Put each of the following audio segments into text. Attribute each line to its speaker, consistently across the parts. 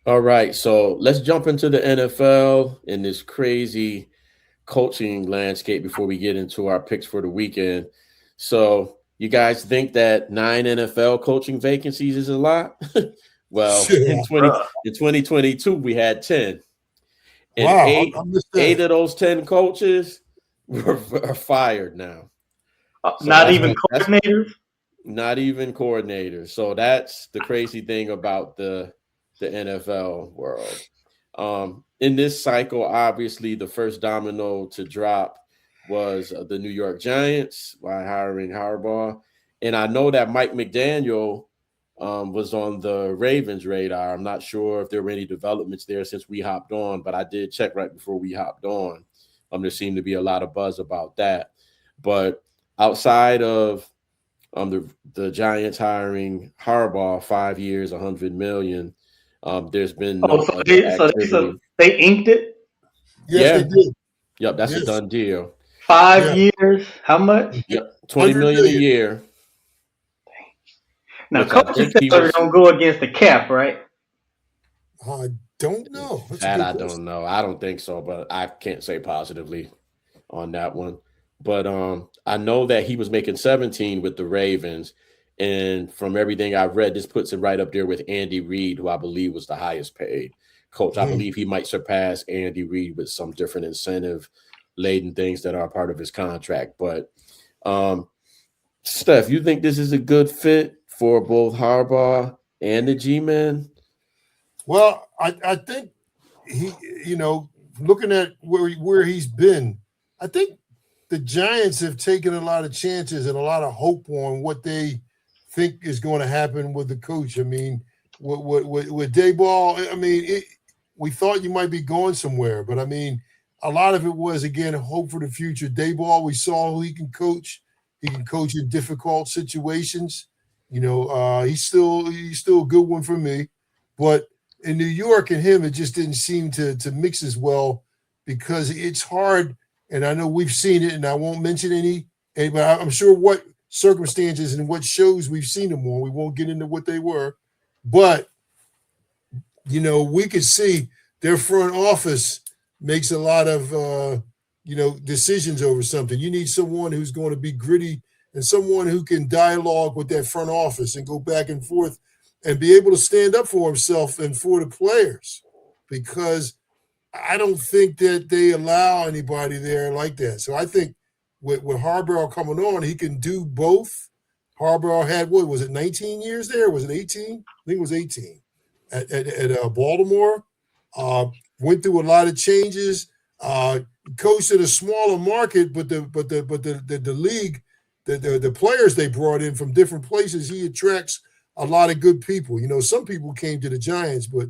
Speaker 1: All right, so let's jump into the NFL in this crazy coaching landscape before we get into our picks for the weekend. So, you guys think that 9 NFL coaching vacancies is a lot? Well,
Speaker 2: Yeah.
Speaker 1: in 2022 we had 10, and
Speaker 2: Wow.
Speaker 1: eight
Speaker 2: I missed
Speaker 1: eight
Speaker 2: that.
Speaker 1: of those 10 coaches are fired now. So
Speaker 3: Not
Speaker 1: that's
Speaker 3: even
Speaker 1: the that's
Speaker 3: coordinators.
Speaker 1: not even coordinators. So that's the crazy thing about the NFL world. In this cycle, obviously, the first domino to drop was the New York Giants by hiring Harbaugh, and I know that Mike McDaniel was on the Ravens' radar. I'm not sure if there were any developments there since we hopped on, but I did check right before we hopped on. There seemed to be a lot of buzz about that, but outside of the Giants hiring Harbaugh 5 years, 100 million. There's been
Speaker 3: Oh,
Speaker 1: no other activity.
Speaker 3: they inked it
Speaker 2: Yes, they
Speaker 1: Yeah,
Speaker 2: did.
Speaker 1: yep, that's a
Speaker 2: Yes.
Speaker 1: done deal.
Speaker 3: five
Speaker 2: Yeah.
Speaker 3: years. How much?
Speaker 1: Yep, 20
Speaker 2: 100
Speaker 1: million a
Speaker 2: million.
Speaker 1: year,
Speaker 3: Now,
Speaker 1: which I
Speaker 3: coaching
Speaker 1: think he
Speaker 3: salary
Speaker 1: was.
Speaker 3: don't go against the cap, right?
Speaker 2: I don't know. That's a
Speaker 1: That
Speaker 2: good
Speaker 1: I
Speaker 2: question.
Speaker 1: don't know. I don't think so, but I can't say positively on that one. But I know that he was making 17 with the Ravens, and from everything I've read, this puts him right up there with Andy Reid, who I believe was the highest paid coach. I
Speaker 2: Mhm.
Speaker 1: believe he might surpass Andy Reid with some different incentive laden things that are part of his contract. But um, Steph, you think this is a good fit for both Harbaugh and the G-men?
Speaker 2: Well, I think he, you know, looking at where he's been, I think the Giants have taken a lot of chances and a lot of hope on what they think is going to happen with the coach. I mean, with Dayball, I mean, we thought you might be going somewhere, but I mean, a lot of it was again hope for the future. Dayball, we saw who he can coach. He can coach in difficult situations. He's still a good one for me, but in New York and him, it just didn't seem to mix as well because it's hard. And I know we've seen it, and I won't mention any, but I'm sure what circumstances and what shows we've seen them on. We won't get into what they were, but we could see their front office makes a lot of decisions over something. You need someone who's going to be gritty and someone who can dialogue with that front office and go back and forth and be able to stand up for himself and for the players because I don't think that they allow anybody there like that. So I think with Harbaugh coming on, he can do both. Harbaugh had, what was it, 19 years there? Was it 18? I think it was 18 at Baltimore. Uh, Went through a lot of changes. Uh, Coached in a smaller market, but the league, the players they brought in from different places, he attracts a lot of good people. Some people came to the Giants, but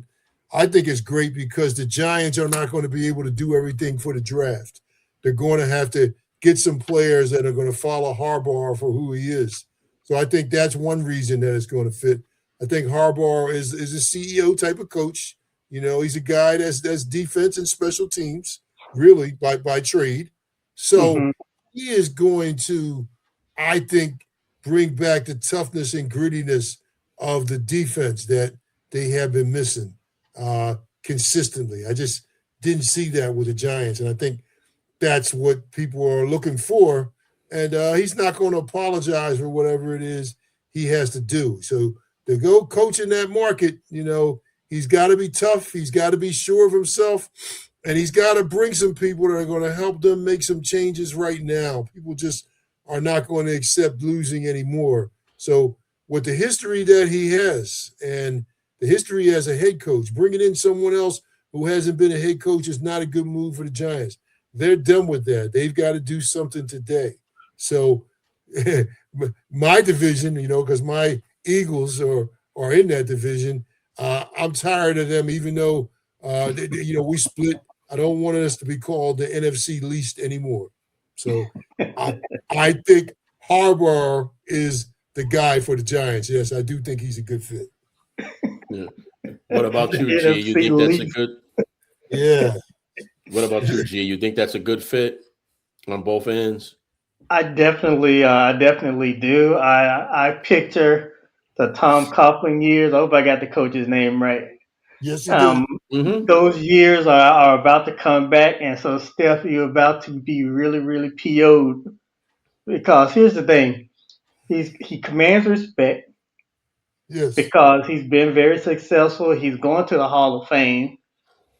Speaker 2: I think it's great because the Giants are not going to be able to do everything for the draft. They're going to have to get some players that are going to follow Harbaugh for who he is. So I think that's one reason that it's going to fit. I think Harbaugh is a CEO type of coach. He's a guy that's defense and special teams, really by trade. So
Speaker 3: Hmm.
Speaker 2: he is going to, I think, bring back the toughness and grittiness of the defense that they have been missing consistently. I just didn't see that with the Giants, and I think that's what people are looking for. And he's not going to apologize for whatever it is he has to do. So to go coach in that market, he's got to be tough. He's got to be sure of himself. And he's got to bring some people that are going to help them make some changes right now. People just are not going to accept losing anymore. So, with the history that he has and the history as a head coach, bringing in someone else who hasn't been a head coach is not a good move for the Giants. They're done with that. They've got to do something today. So, my division, because my Eagles are in that division, I'm tired of them, even though, we split. I don't want us to be called the NFC least anymore. So I I think Harbaugh is the guy for the Giants. Yes, I do think he's a good fit.
Speaker 1: Yeah. What about
Speaker 3: The
Speaker 1: you, G? You
Speaker 3: NFC
Speaker 1: think that's a
Speaker 3: least.
Speaker 1: good?
Speaker 2: Yeah.
Speaker 1: What about you, G? You think that's a good fit on both ends?
Speaker 3: I definitely do. I picture the Tom Coughlin years. I hope I got the coach's name right.
Speaker 2: Yes, he did.
Speaker 3: Um,
Speaker 1: Mm-hmm.
Speaker 3: those years are about to come back, and so Steph, you're about to be really, really PO'd because here's the thing: he commands respect
Speaker 2: Yes.
Speaker 3: because he's been very successful. He's going to the Hall of Fame.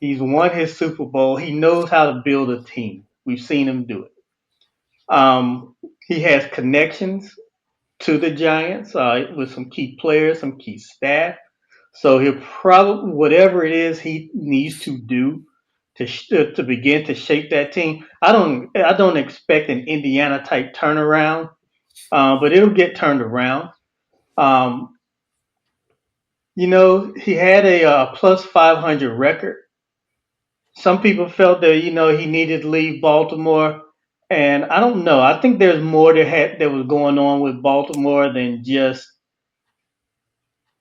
Speaker 3: He's won his Super Bowl. He knows how to build a team. We've seen him do it. He has connections to the Giants with some key players, some key staff. So he'll probably whatever it is he needs to do to begin to shape that team. I don't expect an Indiana type turnaround, but it'll get turned around. Um, he had a plus 500 record. Some people felt that he needed to leave Baltimore, and I don't know. I think there's more that was going on with Baltimore than just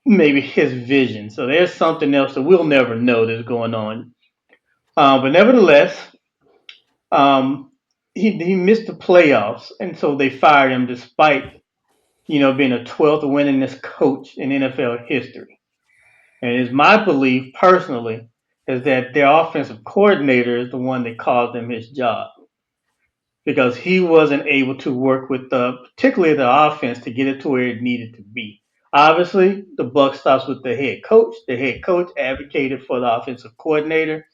Speaker 3: maybe his vision. So there's something else that we'll never know that's going on. But nevertheless, um, he missed the playoffs, and so they fired him despite being a 12th winningest coach in NFL history. And it's my belief personally is that their offensive coordinator is the one that caused him his job because he wasn't able to work with particularly the offense to get it to where it needed to be. Obviously, the buck stops with the head coach. The head coach advocated for the offensive coordinator,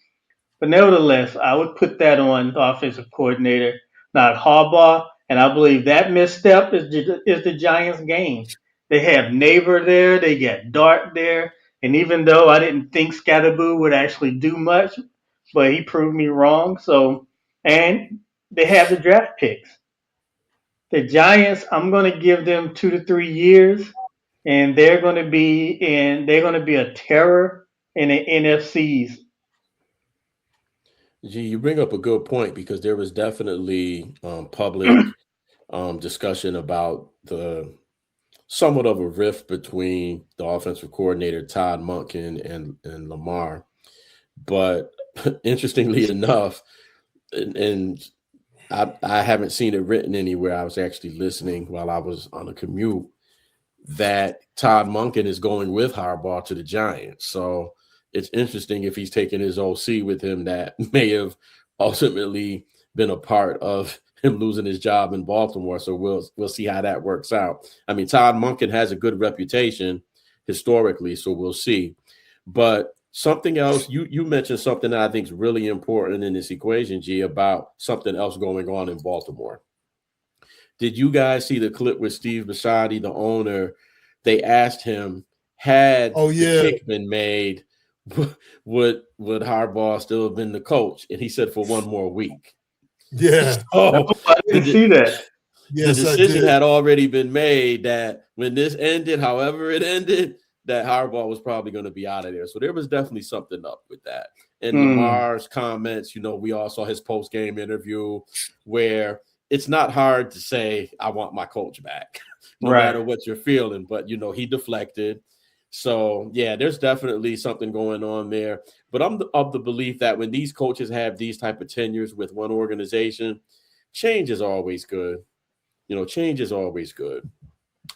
Speaker 3: but nevertheless, I would put that on the offensive coordinator, not Harbaugh. And I believe that misstep is the Giants' game. They have Neighbor there, they got Dart there, and even though I didn't think Scatterboo would actually do much, but he proved me wrong. So, and they have the draft picks. The Giants, I'm going to give them 2 to 3 years, and they're going to be a terror in the NFCs.
Speaker 1: Gee, you bring up a good point because there was definitely public discussion about the somewhat of a rift between the offensive coordinator Todd Monken and Lamar. But interestingly enough, and I haven't seen it written anywhere. I was actually listening while I was on a commute that Todd Monken is going with Harbaugh to the Giants. So it's interesting if he's taking his OC with him that may have ultimately been a part of him losing his job in Baltimore. So we'll see how that works out. I mean, Todd Monken has a good reputation historically, so we'll see. But something else, you mentioned something that I think is really important in this equation, G, about something else going on in Baltimore. Did you guys see the clip with Steve Bisciotti, the owner? They asked him, had
Speaker 2: Oh
Speaker 1: the
Speaker 2: yeah.
Speaker 1: pick been made, would Harbaugh still have been the coach? And he said for one more week.
Speaker 2: Yeah.
Speaker 3: No,
Speaker 1: So
Speaker 3: I didn't
Speaker 1: the,
Speaker 3: see that.
Speaker 1: the
Speaker 2: Yes, I
Speaker 1: decision
Speaker 2: did.
Speaker 1: had already been made that when this ended, however it ended, that Harbaugh was probably going to be out of there. So there was definitely something up with that. And
Speaker 3: Hmm.
Speaker 1: Lamar's comments, we all saw his post-game interview where it's not hard to say, I want my coach back, no
Speaker 3: Right.
Speaker 1: matter what you're feeling. But, he deflected. So, yeah, there's definitely something going on there. But I'm of the belief that when these coaches have these type of tenures with one organization, change is always good. Change is always good.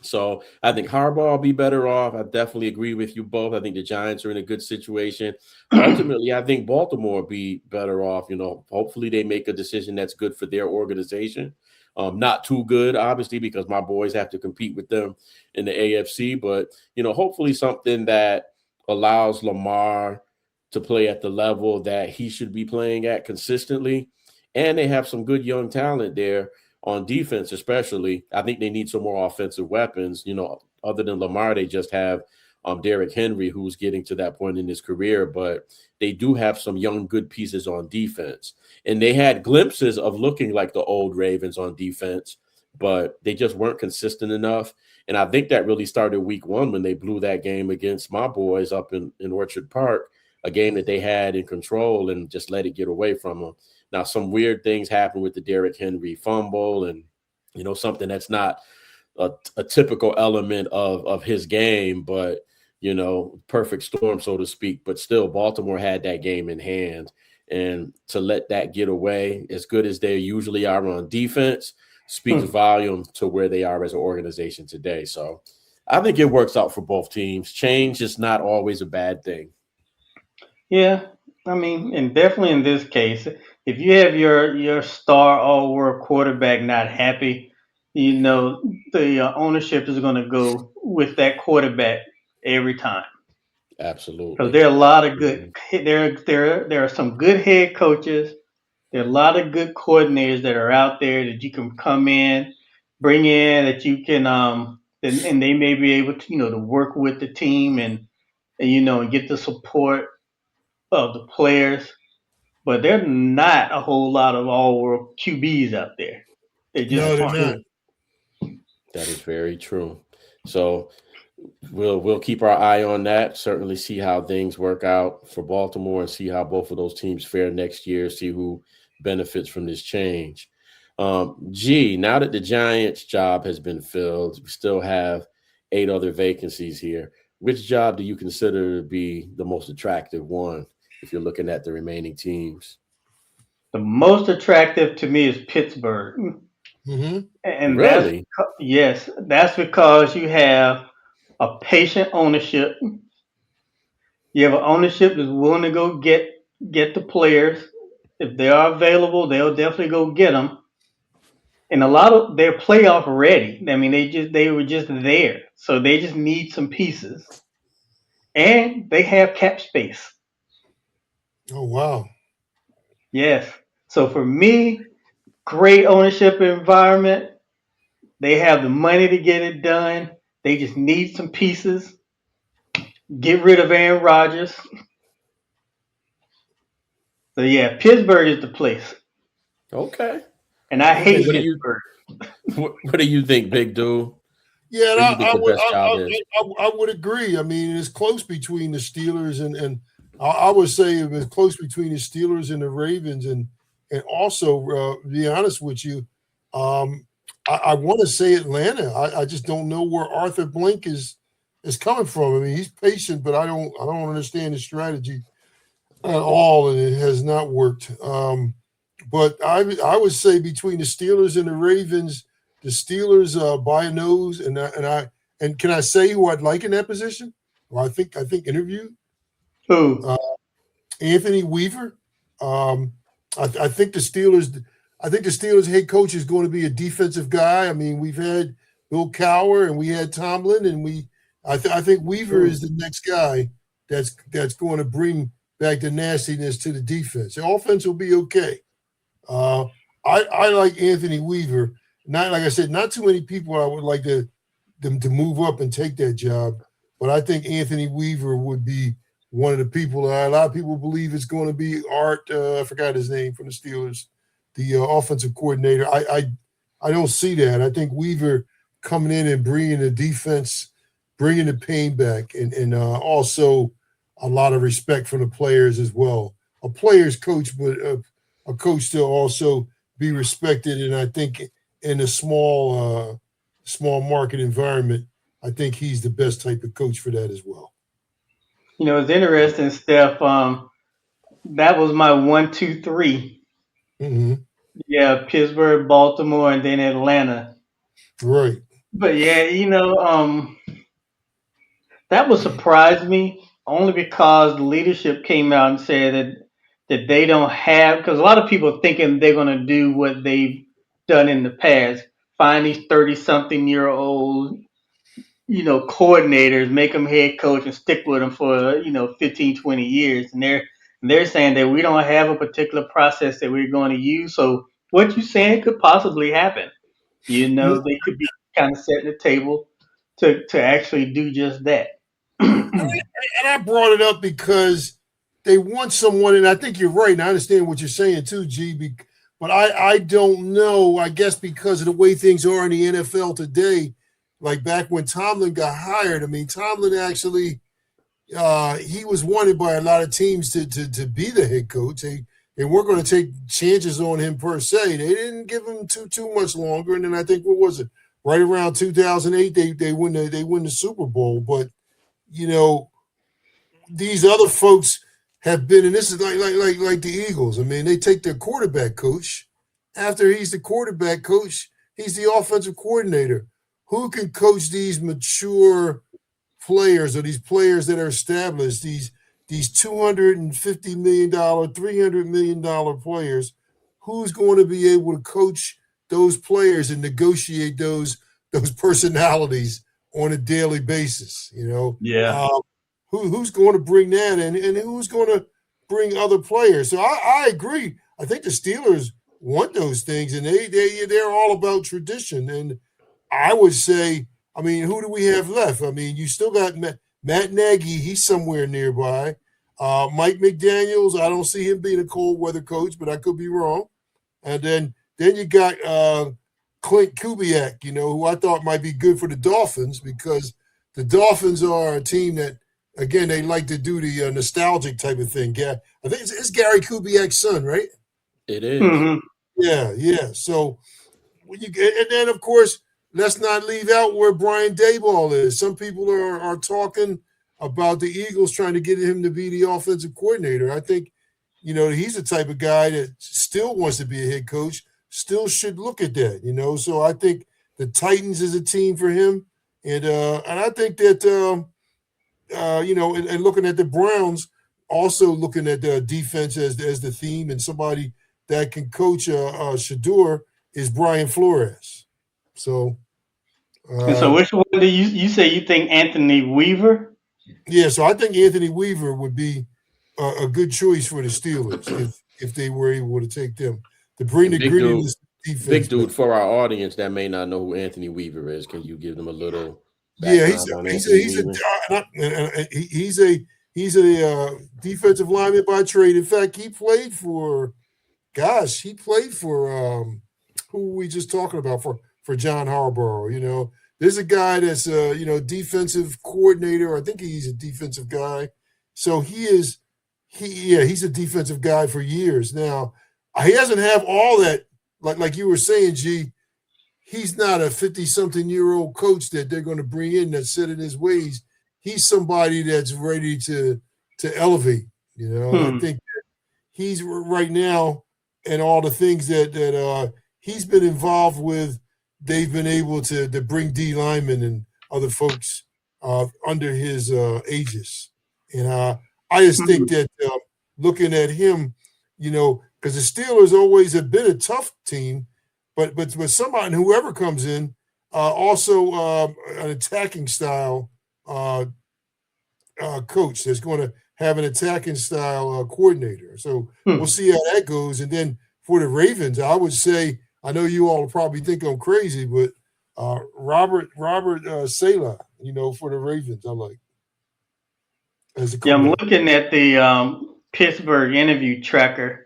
Speaker 1: So I think Harbaugh will be better off. I definitely agree with you both. I think the Giants are in a good situation. Ultimately, I think Baltimore will be better off. Hopefully they make a decision that's good for their organization. Not too good, obviously, because my boys have to compete with them in the AFC. But hopefully something that allows Lamar to play at the level that he should be playing at consistently. And they have some good young talent there on defense, especially. I think they need some more offensive weapons. Other than Lamar, they just have Derrick Henry, who's getting to that point in his career, but they do have some young, good pieces on defense. And they had glimpses of looking like the old Ravens on defense, but they just weren't consistent enough. And I think that really started week one when they blew that game against my boys up in Orchard Park, a game that they had in control and just let it get away from them. Now, some weird things happen with the Derrick Henry fumble and, something that's not a typical element of his game, but, perfect storm, so to speak. But still, Baltimore had that game in hand. And to let that get away, as good as they usually are on defense, speaks
Speaker 3: Hmm.
Speaker 1: volume to where they are as an organization today. So I think it works out for both teams. Change is not always a bad thing.
Speaker 3: Yeah, I mean, and definitely in this case, if you have your star all world quarterback not happy, the ownership is going to go with that quarterback every time. Because
Speaker 1: Absolutely.
Speaker 3: there are a lot of good
Speaker 1: Absolutely.
Speaker 3: there are some good head coaches. There are a lot of good coordinators that are out there that you can come in, bring in that you can and they may be able to to work with the team and get the support of the players. But there are not a whole lot of all world QBs out there. They just
Speaker 2: No, they're
Speaker 3: aren't.
Speaker 2: not.
Speaker 1: That is very true. So we'll keep our eye on that. Certainly see how things work out for Baltimore and see how both of those teams fare next year. See who benefits from this change. Now that the Giants' job has been filled, we still have 8 other vacancies here. Which job do you consider to be the most attractive one if you're looking at the remaining teams?
Speaker 3: The most attractive to me is Pittsburgh,
Speaker 2: Mm-hmm.
Speaker 3: and
Speaker 1: Really?
Speaker 3: yes, that's because you have a patient ownership. You have an ownership that's willing to go get the players. If they are available, they'll definitely go get them. And a lot of they're playoff ready. I mean, they were just there, so they just need some pieces, and they have cap space.
Speaker 2: Oh wow.
Speaker 3: Yes. So for me, great ownership environment. They have the money to get it done. They just need some pieces. Get rid of Aaron Rodgers. So yeah, Pittsburgh is the place,
Speaker 1: Okay.
Speaker 3: and I
Speaker 1: Okay.
Speaker 3: hate
Speaker 2: Okay.
Speaker 3: Pittsburgh.
Speaker 1: What do you think, Big Dude?
Speaker 2: Yeah, and
Speaker 1: Where do you think the best job is?
Speaker 2: I would agree. I mean, it's close between the Steelers and I would say it was close between the Steelers and the Ravens, and also to be honest with you, um, I want to say Atlanta. I just don't know where Arthur Blank is coming from. I mean, he's patient, but I don't understand his strategy at all, and it has not worked. But I would say between the Steelers and the Ravens, the Steelers by a nose, and can I say who I'd like in that position? Well, I think interviewed
Speaker 3: Who?
Speaker 2: uh, Anthony Weaver. Um, I think the Steelers. I think the Steelers head coach is going to be a defensive guy. I mean, we've had Bill Cowher and we had Tomlin, and I think Weaver
Speaker 3: Who?
Speaker 2: is the next guy that's going to bring back the nastiness to the defense. The offense will be okay. Uh, I like Anthony Weaver. Not like I said, not too many people I would like them to move up and take that job, but I think Anthony Weaver would be one of the people. A lot of people believe it's going to be Art. I forgot his name from the Steelers, the offensive coordinator. I don't see that. I think Weaver coming in and bringing the defense, bringing the pain back, and also a lot of respect from the players as well. A player's coach, but a coach to also be respected. And I think in a small market environment, I think he's the best type of coach for that as well.
Speaker 3: It's interesting, Steph. That was my 1, 2, 3.
Speaker 2: Hmm.
Speaker 3: Yeah, Pittsburgh, Baltimore, and then Atlanta.
Speaker 2: Right.
Speaker 3: But yeah, that would surprise me only because the leadership came out and said that they don't have because a lot of people are thinking they're going to do what they've done in the past, find these 30-something-year-old coordinators, make them head coach and stick with them for 15, 20 years, and they're saying that we don't have a particular process that we're going to use. So what you're saying could possibly happen. They could be kind of setting the table to actually do just that.
Speaker 2: And I brought it up because they want someone, and I think you're right. And I understand what you're saying too, G. But I don't know. I guess because of the way things are in the NFL today, like back when Tomlin got hired. I mean, Tomlin actually he was wanted by a lot of teams to be the head coach. They weren't going to take chances on him per se. They didn't give him too much longer. And then I think what was it? Right around 2008, they win the Super Bowl. But you know, these other folks have been, and this is like the Eagles. I mean, they take their quarterback coach. After he's the quarterback coach, he's the offensive coordinator. Who can coach these mature players or these players that are established, these $250 million, $300 million players, who's going to be able to coach those players and negotiate those personalities on a daily basis?
Speaker 3: Yeah.
Speaker 2: Who's going to bring that in, and who's going to bring other players? So I agree. I think the Steelers want those things, and they're all about tradition. And I would say, I mean, who do we have left? I mean, you still got Matt Nagy. He's somewhere nearby. Mike McDaniels. I don't see him being a cold weather coach, but I could be wrong. And then you got Clint Kubiak, who I thought might be good for the Dolphins, because the Dolphins are a team that, again, they like to do the nostalgic type of thing. Yeah, I think it's Gary Kubiak's son, right?
Speaker 1: It is.
Speaker 3: Mm-hmm.
Speaker 2: Yeah. So and then, of course, let's not leave out where Brian Daboll is. Some people are talking about the Eagles trying to get him to be the offensive coordinator. I think, he's the type of guy that still wants to be a head coach, still should look at that, So I think the Titans is a team for him. And I think that, and looking at the Browns, also looking at the defense as the theme, and somebody that can coach Shador is Brian Flores. So,
Speaker 3: And so which one do you say you think Anthony Weaver?
Speaker 2: Yeah, so I think Anthony Weaver would be a good choice for the Steelers if they were able to take them to bring the grittiness defense.
Speaker 1: Big dude, for our audience that may not know who Anthony Weaver is, can you give them a little?
Speaker 2: Yeah, he's a defensive lineman by trade. In fact, he played for who we just talking about for John Harbaugh. There's a guy that's defensive coordinator. I think he's a defensive guy. So he's a defensive guy for years now. He doesn't have all that, like you were saying, G. He's not a 50-something-year-old coach that they're going to bring in that's set in his ways. He's somebody that's ready to elevate. I think that he's right now, and all the things that he's been involved with, they've been able to bring D linemen and other folks under his aegis. And I just think that looking at him, because the Steelers always have been a tough team, but somebody, whoever comes in, also an attacking style coach that's going to have an attacking style coordinator. So we'll see how that goes. And then for the Ravens, I would say, I know you all probably think I'm crazy, but Robert Saleh, for the Ravens, I like.
Speaker 3: I'm looking at the Pittsburgh interview tracker,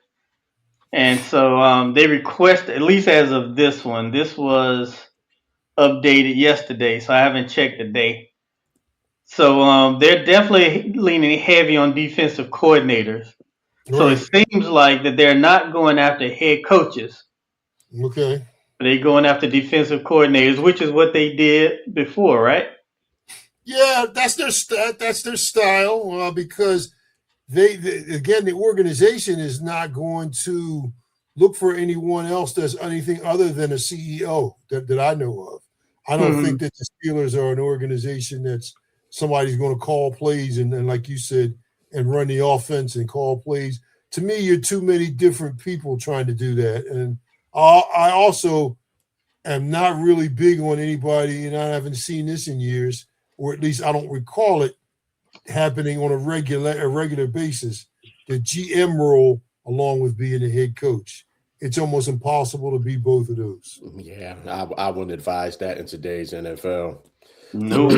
Speaker 3: and so they request, at least as of this one, this was updated yesterday, so I haven't checked the date. So they're definitely leaning heavy on defensive coordinators. Right. So it seems like that they're not going after head coaches.
Speaker 2: Okay.
Speaker 3: They're going after defensive coordinators, which is what they did before, right?
Speaker 2: Yeah, that's their style, because the organization is not going to look for anyone else that's anything other than a CEO that I know of. I don't think that the Steelers are an organization that's somebody's going to call plays and like you said, and run the offense and call plays. To me, you're too many different people trying to do that. And I also am not really big on anybody, and I haven't seen this in years, or at least I don't recall it happening on a regular basis. The GM role, along with being a head coach, it's almost impossible to be both of those.
Speaker 1: Yeah, I wouldn't advise that in today's NFL.
Speaker 3: No.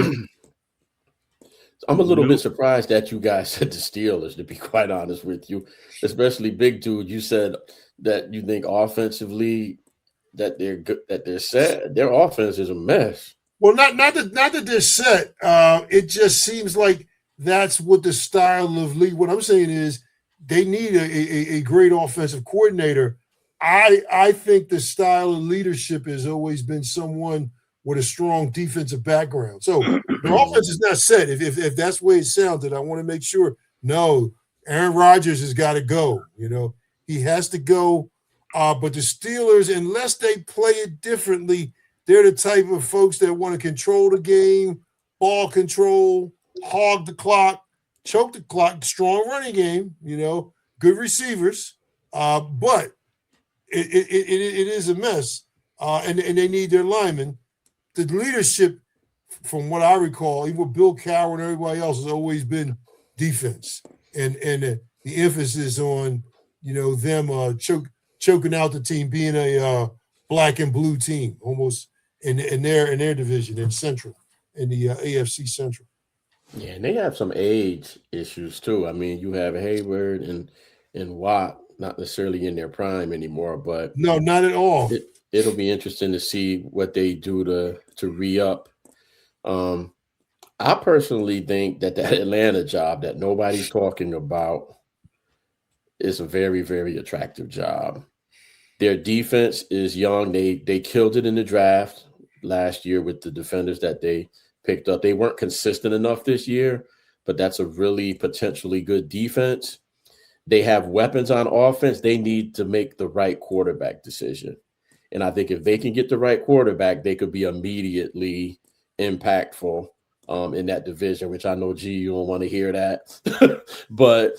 Speaker 1: I'm a little bit surprised that you guys said the Steelers, to be quite honest with you, especially Big Dude. You said that you think offensively that they're good, that they're set. Their offense is a mess.
Speaker 2: Well, not that they're set. It just seems like that's what the style of league. What I'm saying is they need a great offensive coordinator. I think the style of leadership has always been someone with a strong defensive background. So the offense is not set. If that's the way it sounded, I want to make sure. No, Aaron Rodgers has got to go. He has to go. But the Steelers, unless they play it differently, they're the type of folks that want to control the game, ball control, hog the clock, choke the clock, strong running game, good receivers, but it is a mess, and they need their linemen. The leadership, from what I recall, even with Bill Cowher and everybody else, has always been defense, and the emphasis on them choking out the team, being a black and blue team, almost in their division in Central, in the AFC Central.
Speaker 1: Yeah, and they have some age issues too. I mean, you have Hayward and Watt not necessarily in their prime anymore, but
Speaker 2: No, not at all.
Speaker 1: it'll be interesting to see what they do to re-up. Um, I personally think that Atlanta job that nobody's talking about is a very, very attractive job. Their defense is young. They killed it in the draft last year with the defenders that they picked up. They weren't consistent enough this year, but that's a really potentially good defense. They have weapons on offense. They need to make the right quarterback decision. And I think if they can get the right quarterback, they could be immediately impactful in that division, which I know, G, you don't want to hear that. But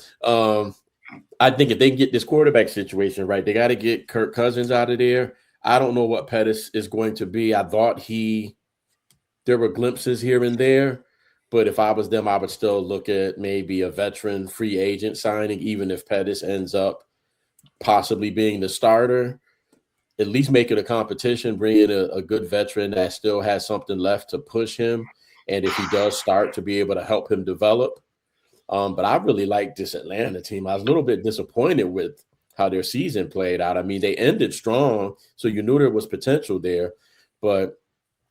Speaker 1: I think if they can get this quarterback situation right, they got to get Kirk Cousins out of there. I don't know what Pettis is going to be. I thought there were glimpses here and there, but if I was them, I would still look at maybe a veteran free agent signing, even if Pettis ends up possibly being the starter. At least make it a competition, bring in a good veteran that still has something left to push him. And if he does start, to be able to help him develop. But I really like this Atlanta team. I was a little bit disappointed with how their season played out. I mean, they ended strong, so you knew there was potential there. But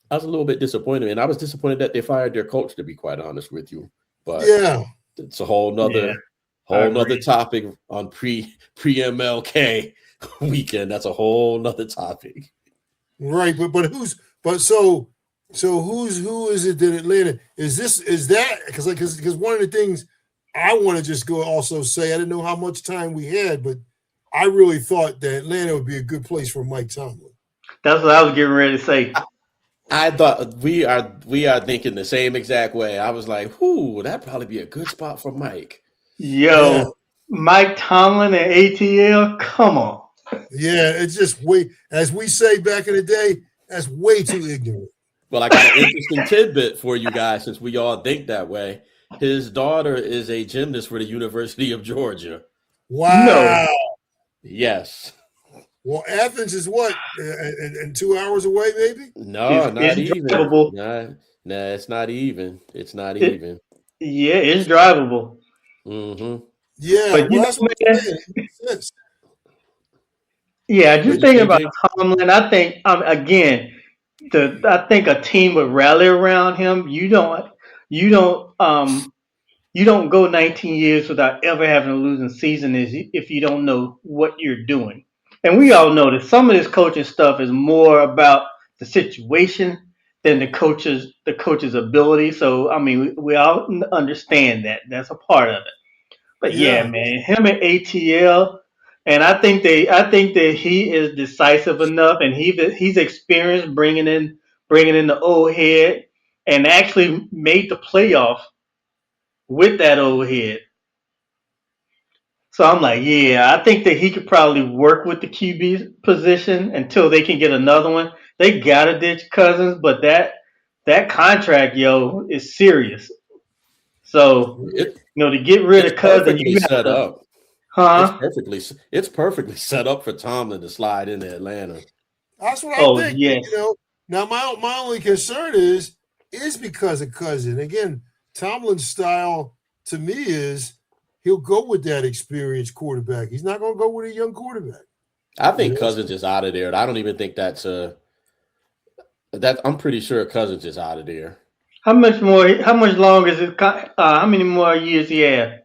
Speaker 1: I was a little bit disappointed. And I was disappointed that they fired their coach, to be quite honest with you. But
Speaker 2: Yeah,
Speaker 1: it's a whole nother topic on pre-MLK weekend. That's a whole nother topic.
Speaker 2: right. So who is it that Atlanta is that because one of the things I want to just go also say, I didn't know how much time we had, but I really thought that Atlanta would be a good place for Mike Tomlin.
Speaker 3: That's what I was getting ready to say.
Speaker 1: I thought we are thinking the same exact way. I was like, that'd probably be a good spot for Mike.
Speaker 3: Yo,
Speaker 2: Yeah.
Speaker 3: Mike Tomlin and ATL, come on.
Speaker 2: Yeah, it's just way, as we say back in the day, that's way too ignorant.
Speaker 1: Well, I got an interesting tidbit for you guys since we all think that way. His daughter is a gymnast for the University of Georgia.
Speaker 2: Wow.
Speaker 3: No.
Speaker 1: Yes.
Speaker 2: Well, Athens is what? And 2 hours away, maybe?
Speaker 1: No, not
Speaker 3: It's
Speaker 1: even.
Speaker 3: drivable.
Speaker 1: Nah, it's not even. It's not even.
Speaker 3: Yeah, it's drivable.
Speaker 1: Mm-hmm.
Speaker 2: Yeah,
Speaker 3: But
Speaker 2: well, that's what I'm saying. It makes sense.
Speaker 3: yeah,
Speaker 1: What'd
Speaker 3: just
Speaker 1: you
Speaker 3: thinking
Speaker 1: say,
Speaker 3: about
Speaker 1: Jay?
Speaker 3: Tomlin, I think again, I think a team would rally around him. You don't go 19 years without ever having a losing season if you don't know what you're doing. And we all know that some of this coaching stuff is more about the situation than the coach's ability. So I mean, we all understand that. That's a part of it. But yeah,
Speaker 2: Yeah.
Speaker 3: man, him and ATL, and I think that he is decisive enough, and he's experienced bringing in the old head, and actually made the playoff with that old head. So I'm like, yeah, I think that he could probably work with the QB position until they can get another one. They gotta ditch Cousins, but that contract, yo, is serious. So
Speaker 1: It
Speaker 3: to get rid
Speaker 1: it's
Speaker 3: of Cousins,
Speaker 1: perfectly
Speaker 3: you have
Speaker 1: set
Speaker 3: to,
Speaker 1: up.
Speaker 3: huh?
Speaker 1: It's perfectly set up for Tomlin to slide into Atlanta.
Speaker 2: That's what I
Speaker 3: Oh
Speaker 2: think.
Speaker 3: yes,
Speaker 2: Now my only concern is because of Cousin. Again, Tomlin's style to me is he'll go with that experienced quarterback. He's not going to go with a young quarterback.
Speaker 1: I
Speaker 2: You
Speaker 1: think
Speaker 2: know,
Speaker 1: Cousins is out of there. I don't even think that I'm pretty sure Cousins is out of there.
Speaker 3: how much more? How much longer is it? How many more years he have?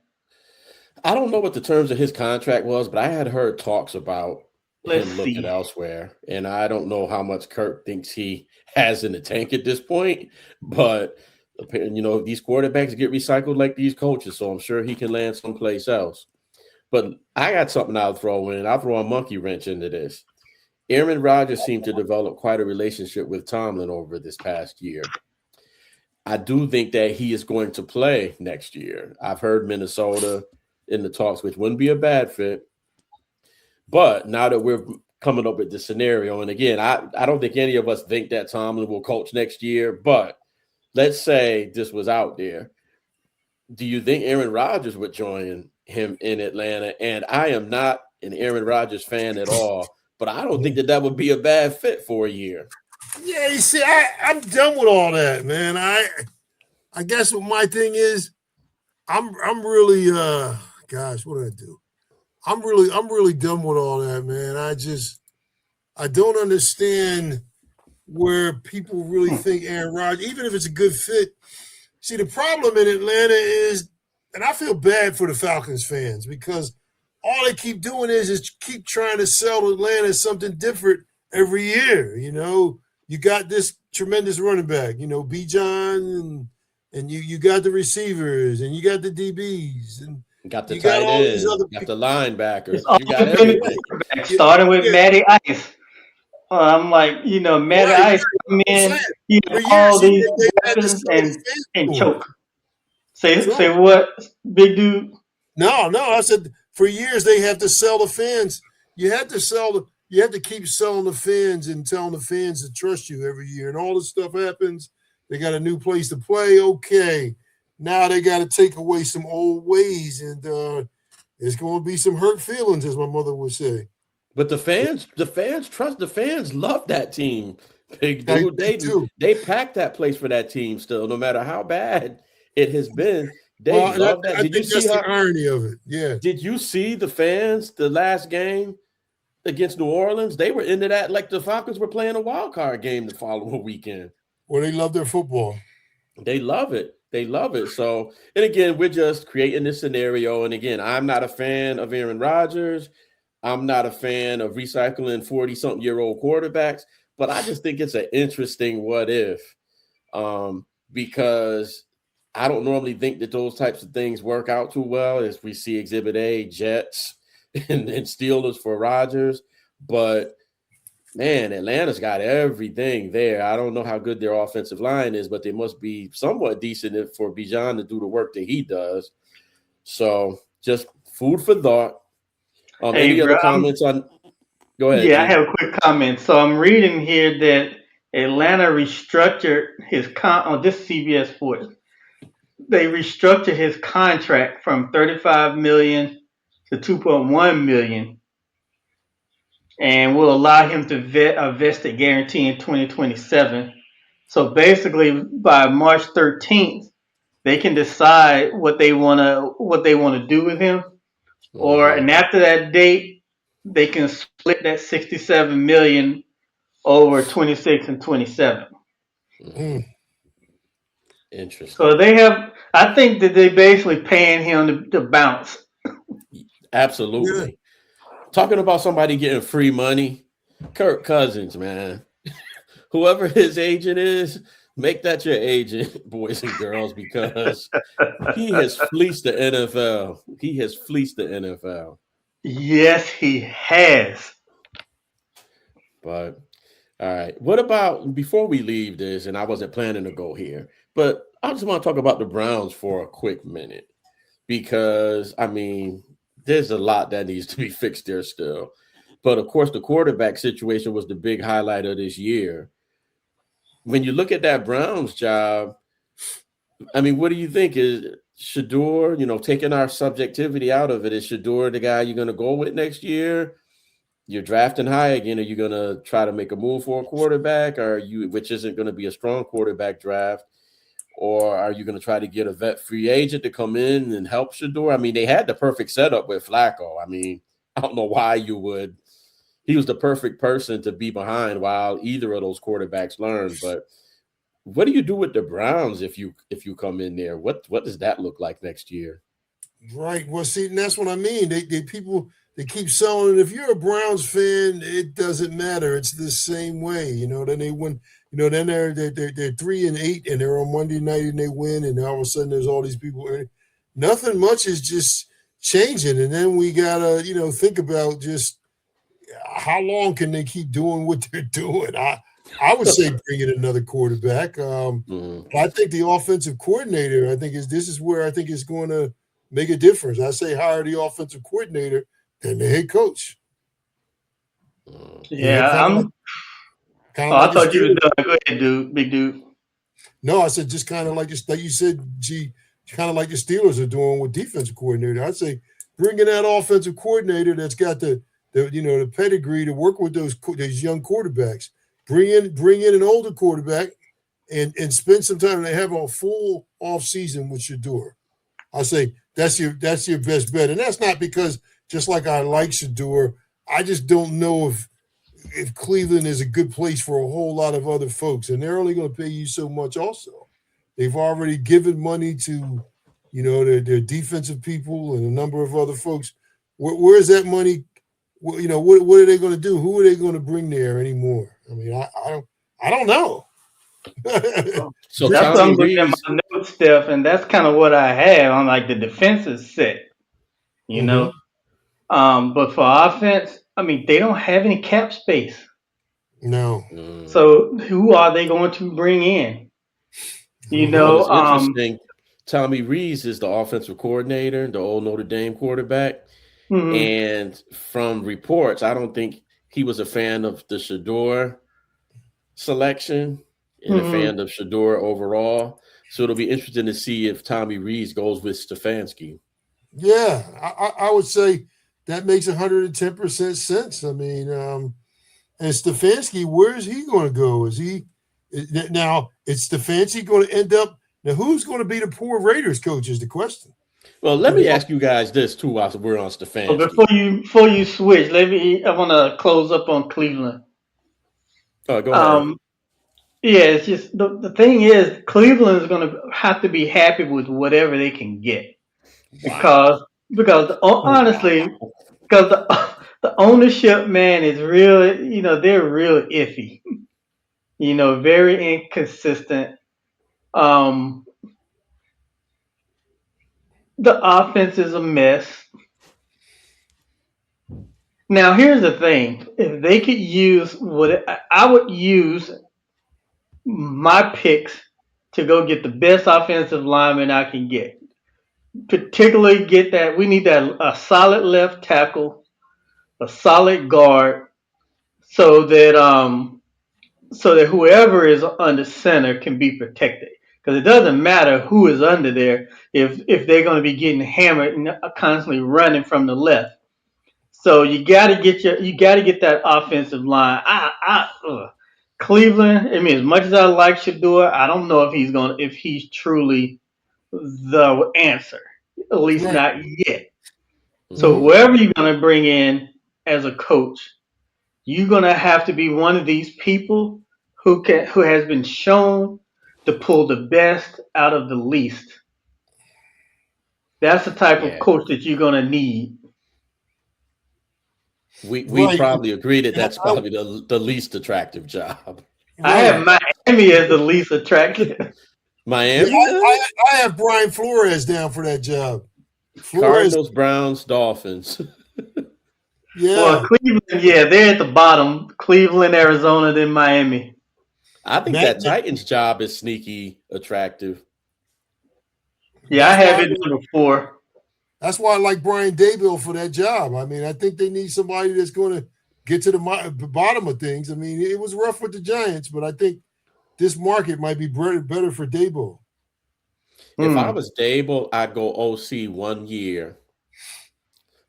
Speaker 1: I don't know what the terms of his contract was, but I had heard talks about
Speaker 3: Let's
Speaker 1: him looking
Speaker 3: see.
Speaker 1: elsewhere. And I don't know how much Kirk thinks he has in the tank at this point, but these quarterbacks get recycled like these coaches, so I'm sure he can land someplace else. But I got something I'll throw in. I'll throw a monkey wrench into this. Aaron Rodgers seemed to develop quite a relationship with Tomlin over this past year. I do think that he is going to play next year. I've heard Minnesota in the talks, which wouldn't be a bad fit. But now that we're coming up with the scenario, and again, I don't think any of us think that Tomlin will coach next year, but let's say this was out there. Do you think Aaron Rodgers would join him in Atlanta? And I am not an Aaron Rodgers fan at all, but I don't think that would be a bad fit for a year.
Speaker 2: Yeah, you see, I'm done with all that, man. I guess what my thing is, I'm really gosh, what did I do? I'm really done with all that, man. I don't understand where people really think Aaron Rodgers, even if it's a good fit. See, the problem in Atlanta is, and I feel bad for the Falcons fans because all they keep doing is keep trying to sell Atlanta something different every year. You know, you got this tremendous running back, you know, Bijan, and you got the receivers, and you got the DBs, and
Speaker 1: got the
Speaker 2: you
Speaker 1: tight
Speaker 2: got all these
Speaker 1: end,
Speaker 2: other
Speaker 1: got the linebackers.
Speaker 3: It's all
Speaker 1: You got
Speaker 3: been
Speaker 1: everything.
Speaker 3: starting with Matty Ice. I'm like, Matty
Speaker 2: right.
Speaker 3: Ice come
Speaker 2: I'm saying,
Speaker 3: in, he
Speaker 2: for
Speaker 3: had all
Speaker 2: years
Speaker 3: these
Speaker 2: they had to
Speaker 3: weapons
Speaker 2: sell the fans
Speaker 3: and
Speaker 2: to him.
Speaker 3: choke. Say
Speaker 2: So,
Speaker 3: what, big dude?
Speaker 2: no, I said for years they have to sell the fans. You have to keep selling the fans and telling the fans to trust you every year. And all this stuff happens. They got a new place to play. Okay. Now they got to take away some old ways, and there's going to be some hurt feelings, as my mother would say.
Speaker 1: But the fans trust, the fans love that team. Big dude,
Speaker 2: do.
Speaker 1: they pack that place for that team still, no matter how bad it has been. They
Speaker 2: Well,
Speaker 1: love that.
Speaker 2: I
Speaker 1: Did you
Speaker 2: think that's
Speaker 1: see
Speaker 2: the irony of it. Yeah.
Speaker 1: Did you see the fans the last game against New Orleans? They were into that like the Falcons were playing a wild card game the following weekend.
Speaker 2: Well, they love their football.
Speaker 1: They love it. They love it. So, and again, we're just creating this scenario. And again, I'm not a fan of Aaron Rodgers. I'm not a fan of recycling 40-something-year-old quarterbacks, but I just think it's an interesting what if, because I don't normally think that those types of things work out too well as we see Exhibit A, Jets, and Steelers for Rodgers. But, man, Atlanta's got everything there. I don't know how good their offensive line is, but they must be somewhat decent for Bijan to do the work that he does. So just food for thought.
Speaker 3: Hey,
Speaker 1: Any
Speaker 3: bro,
Speaker 1: other comments on? Go ahead,
Speaker 3: yeah, I
Speaker 1: G.
Speaker 3: have a quick comment. So I'm reading here that Atlanta restructured his on this CBS Sports. They restructured his contract from 35 million to 2.1 million, and will allow him to vest a guarantee in 2027. So basically, by March 13th, they can decide what they wanna do with him, and after that date, they can split that 67 million over 26 and 27.
Speaker 1: Mm-hmm. Interesting.
Speaker 3: So I think that they basically paying him to bounce.
Speaker 1: Absolutely. Yeah. Talking about somebody getting free money, Kirk Cousins, man. Whoever his agent is, make that your agent, boys and girls, because he has fleeced the NFL. He has fleeced the NFL.
Speaker 3: Yes, he has.
Speaker 1: But all right. What about before we leave this, and I wasn't planning to go here, but I just want to talk about the Browns for a quick minute because, I mean, there's a lot that needs to be fixed there still. But, of course, the quarterback situation was the big highlight of this year. When you look at that Browns job, I mean, what do you think? Is Shador, taking our subjectivity out of it, is Shador the guy you're going to go with next year? You're drafting high again. Are you going to try to make a move for a quarterback, which isn't going to be a strong quarterback draft? Or are you going to try to get a vet free agent to come in and help Shador? I mean, they had the perfect setup with Flacco. I mean, I don't know why you would. He was the perfect person to be behind while either of those quarterbacks learn. But what do you do with the Browns if you come in there? What does that look like next year?
Speaker 2: Right. Well, see, and that's what I mean. They keep selling it. If you're a Browns fan, it doesn't matter. It's the same way. Then they win. Then they're 3-8 and they're on Monday night and they win, and all of a sudden there's all these people. Nothing much is just changing, and then we gotta think about just how long can they keep doing what they're doing. I would say bring in another quarterback.
Speaker 1: Mhm.
Speaker 2: I think the offensive coordinator, I think this is where I think is going to make a difference. I say hire the offensive coordinator than the head coach.
Speaker 1: Mhm.
Speaker 2: You know,
Speaker 3: Yeah, I'm.
Speaker 2: kind
Speaker 3: Oh,
Speaker 2: of
Speaker 3: I
Speaker 2: like the
Speaker 3: thought you were
Speaker 2: Steelers.
Speaker 3: done. Go ahead, dude. Big dude.
Speaker 2: No, I said just kind of like this, like you said, kind of like the Steelers are doing with defensive coordinator. I'd say bring in that offensive coordinator that's got the pedigree to work with those young quarterbacks. Bring in an older quarterback and spend some time. They have a full off season with Shador. I say that's your best bet, and that's not because just like I like Shador, I just don't know if Cleveland is a good place for a whole lot of other folks, and they're only going to pay you so much. Also, they've already given money to, their defensive people and a number of other folks. Where's that money? What are they going to do? Who are they going to bring there anymore? I mean, I don't know.
Speaker 1: So
Speaker 3: That's what
Speaker 1: Tommy
Speaker 3: I'm looking at
Speaker 1: Rees,
Speaker 3: my notes, Steph, and that's kind of what I have. I'm like the defense is set, you
Speaker 2: Mhm.
Speaker 3: know. But for offense, I mean, they don't have any cap space.
Speaker 2: No,
Speaker 1: mm,
Speaker 3: So who are they going to bring in?
Speaker 2: I
Speaker 3: You
Speaker 2: don't
Speaker 1: well,
Speaker 2: know.
Speaker 3: know,
Speaker 1: it's interesting. Tommy Rees is the offensive coordinator, the old Notre Dame quarterback.
Speaker 3: mhm,
Speaker 1: And from reports, I don't think he was a fan of the Shador selection and a
Speaker 3: mhm.
Speaker 1: fan of Shador overall. So it'll be interesting to see if Tommy Rees goes with Stefanski.
Speaker 2: Yeah, I would say that makes 110% sense. I mean, and Stefanski, where is he going to go? Now? Is Stefanski going to end up now? Who's going to be the poor Raiders coach? Is the question.
Speaker 1: Well, let
Speaker 2: Because
Speaker 1: me ask you guys this too while we're on
Speaker 3: So
Speaker 1: Stefanski.
Speaker 3: before you switch, I want to close up on Cleveland.
Speaker 1: Oh, go ahead.
Speaker 3: Um, yeah, it's just the thing is Cleveland is going to have to be happy with whatever they can get
Speaker 1: Wow.
Speaker 3: because
Speaker 1: Wow.
Speaker 3: honestly, because the ownership man is really, they're real iffy, very inconsistent. Um, the offense is a mess. Now here's the thing: if they could use I would use my picks to go get the best offensive lineman I can get. Particularly get that we need that a solid left tackle, a solid guard, so that whoever is under center can be protected. Because it doesn't matter who is under there if they're going to be getting hammered and constantly running from the left. So you got to get that offensive line. Cleveland. I mean, as much as I like Shador, I don't know if he's truly the answer. At least
Speaker 2: right.
Speaker 3: not yet. So
Speaker 2: Mm-hmm.
Speaker 1: Mhm.
Speaker 3: whoever you're going to bring in as a coach, you're going to have to be one of these people who has been shown to pull the best out of the least. That's the type of
Speaker 1: Yeah.
Speaker 3: coach that you're going to need.
Speaker 1: We
Speaker 2: Right.
Speaker 1: probably agree that
Speaker 2: And
Speaker 1: that's probably the least attractive job.
Speaker 3: I
Speaker 2: right.
Speaker 3: have Miami as the least attractive.
Speaker 2: Yeah,
Speaker 1: Miami,
Speaker 2: I have Brian Flores down for that job. Flores,
Speaker 1: Cardinals, Browns, Dolphins.
Speaker 3: Well,
Speaker 2: yeah.
Speaker 3: Cleveland, yeah, they're at the bottom. Cleveland, Arizona, then Miami.
Speaker 1: I think
Speaker 2: Matt,
Speaker 1: that Titans job is sneaky attractive.
Speaker 3: Yeah, I
Speaker 2: that's
Speaker 3: have
Speaker 2: why
Speaker 3: it number 4.
Speaker 2: that's why I like Brian Daybell for that job. I mean, I think they need somebody that's going to get to the bottom of things. I mean, it was rough with the Giants, but I think this market might be better for Daybell.
Speaker 1: If I
Speaker 3: Hmm.
Speaker 1: was Dable, I'd go OC 1 year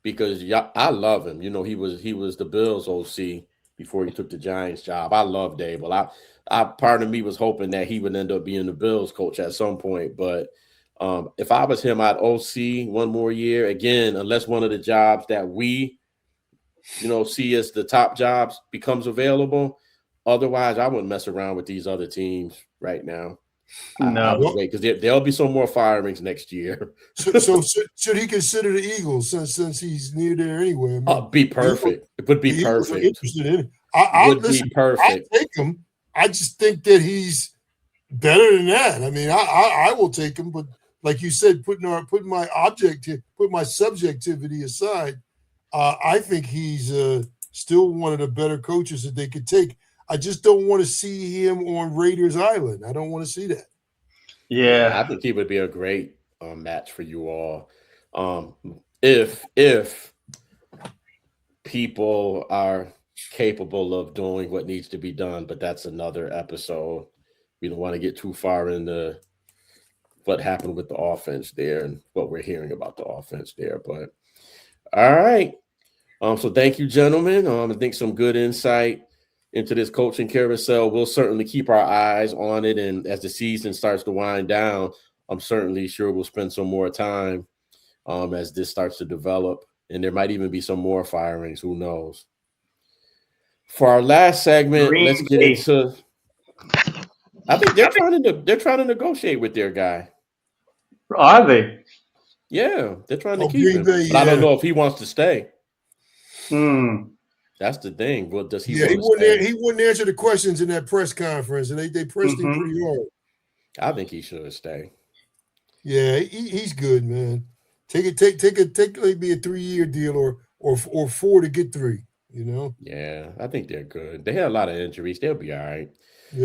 Speaker 1: because I love him. You know, he was the Bills OC before he took the Giants job. I love Dable. I part of me was hoping that he would end up being the Bills coach at some point, but if I was him, I'd OC 1 more year again, unless one of the jobs that we see as the top jobs becomes available. Otherwise, I wouldn't mess around with these other teams right now. I
Speaker 3: No.
Speaker 1: would
Speaker 2: Well,
Speaker 1: wait because there'll be some more firings next year.
Speaker 2: so should he consider the Eagles since he's near there anyway? I mean,
Speaker 1: Be
Speaker 2: the Eagles,
Speaker 1: perfect. It would
Speaker 2: the
Speaker 1: be
Speaker 2: Eagles are
Speaker 1: perfect.
Speaker 2: interested in it. I'll
Speaker 1: Would
Speaker 2: listen.
Speaker 1: be
Speaker 2: I'll
Speaker 1: perfect.
Speaker 2: take him. I just think that he's better than that. I mean, I will take him, but like you said, put my subjectivity aside, I think he's still one of the better coaches that they could take. I just don't want to see him on Raiders Island. I don't want to see that.
Speaker 1: Yeah, I
Speaker 3: Yeah.
Speaker 1: think he would be a great match for you all. Um, if people are capable of doing what needs to be done, but that's another episode. We don't want to get too far into what happened with the offense there and what we're hearing about the offense there. But all right. So thank you, gentlemen. I think some good insight into this coaching carousel. We'll certainly keep our eyes on it. And as the season starts to wind down, I'm certainly sure we'll spend some more time as this starts to develop. And there might even be some more firings. Who knows? For our last segment, let's
Speaker 3: Green
Speaker 1: get
Speaker 3: Bay.
Speaker 1: into. I think they're trying to negotiate with their guy.
Speaker 3: Are they?
Speaker 1: Yeah, they're trying to
Speaker 2: Oh,
Speaker 1: keep
Speaker 2: Green
Speaker 1: him,
Speaker 2: Bay,
Speaker 1: but I don't
Speaker 2: yeah.
Speaker 1: know if he wants to stay.
Speaker 3: Hmm.
Speaker 1: That's the thing. Well, does he
Speaker 2: Yeah,
Speaker 1: want to stay?
Speaker 2: he wouldn't answer the questions in that press conference, and they pressed him
Speaker 3: Mm-hmm.
Speaker 2: pretty hard.
Speaker 1: I think he should stay.
Speaker 2: Yeah, he's good, man. Take maybe a 3-year deal or 4 to get 3. You know.
Speaker 1: Yeah, I think they're good. They had a lot of injuries. They'll be all right.
Speaker 2: Yeah.